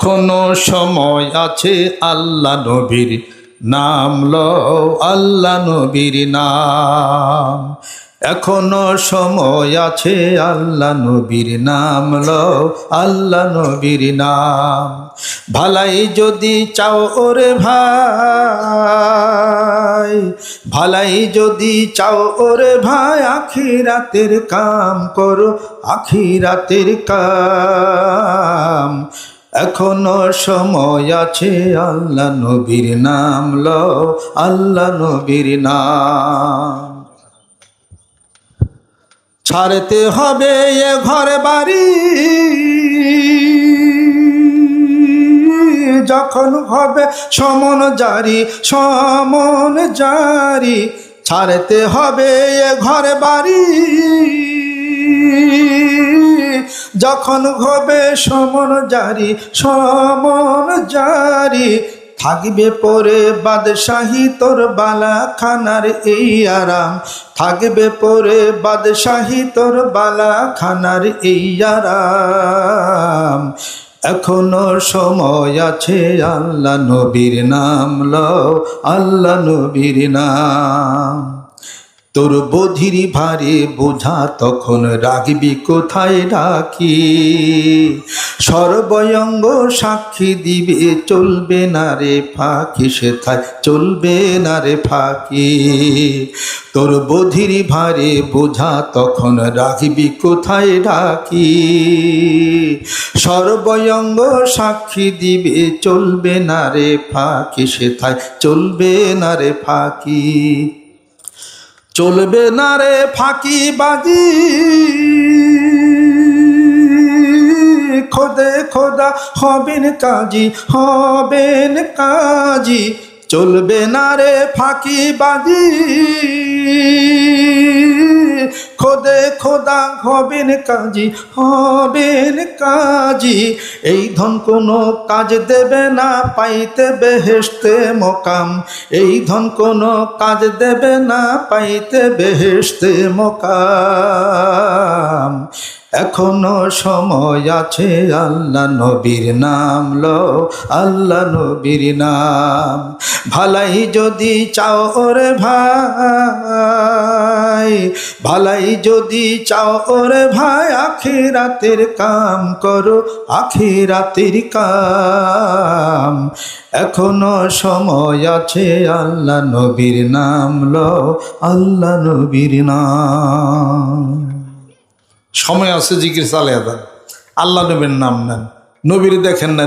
এখনো সময় আছে, আল্লাহ নবীর নাম লও, আল্লাহ নবীর নাম। এখনো সময় আছে, আল্লাহ নবীর নাম লও, আল্লাহ নবীর নাম। ভালাই যদি চাও ওরে ভাই, ভালাই যদি চাও ওরে ভাই, আখিরাতের কাম করো, আখিরাতের কাম। এখনো সময় আছে, আল্লাহ নবীর নাম লও, আল্লাহ নবীর নাম। ছাড়তে হবে এ ঘর বাড়ি, যখন হবে সমন জারি, সমন জারি। ছাড়তে হবে এ ঘর বাড়ি, যখন হবে সমন জারি, সমন জারি। থাকবে পরে বাদশাহী তোর বালা খানার এই আরাম, থাকবে পরে বাদশাহী তোর বালা খানার এই আরাম। এখনো সময় আছে, আল্লাহ নবীর নাম লও, আল্লাহ নবীর নাম। তোর বধির ভারে বোঝা তখন রাখবি কোথায় রাখি, সর্বঙ্গ সাক্ষী দিবে, চলবে না রে ফাঁকি, সেথায় চলবে না রে ফাঁকি। তোর বধির ভারে বোঝা তখন রাখবি কোথায় রাখি, সর্বঙ্গ সাক্ষী দিবে, চলবে না রে ফাঁকি, সেথায় চলবে না রে ফাঁকি। চলবে না রে ফাঁকি বাজি, খোদে খোদা হবেন কাজী, হবেন কাজী। চলবে না রে ফাঁকি বাজি, খোদে খোদা হবেন কাজী, হবেন কাজী। এই ধন কোনো কাজ দেবে না, পাইতে বেহেশতে মোকাম। এই ধন কোনো কাজ দেবে না, পাইতে বেহেশতে মোকাম। এখনো সময় আছে, আল্লাহ নবীর নাম লও, আল্লাহ নবীর নাম। ভালাই যদি চাও ওরে ভাই, ভালাই যদি চাও ওরে ভাই, আখিরাতের কাম করো, আখিরাতের কাম। এখনো সময় আছে, আল্লাহ নবীর নাম লও, আল্লাহ নবীর নাম। সময় আছে, জিকির চালিয়ে যান, আল্লাহ নবীর নাম নেন। নবীর দেখেন না,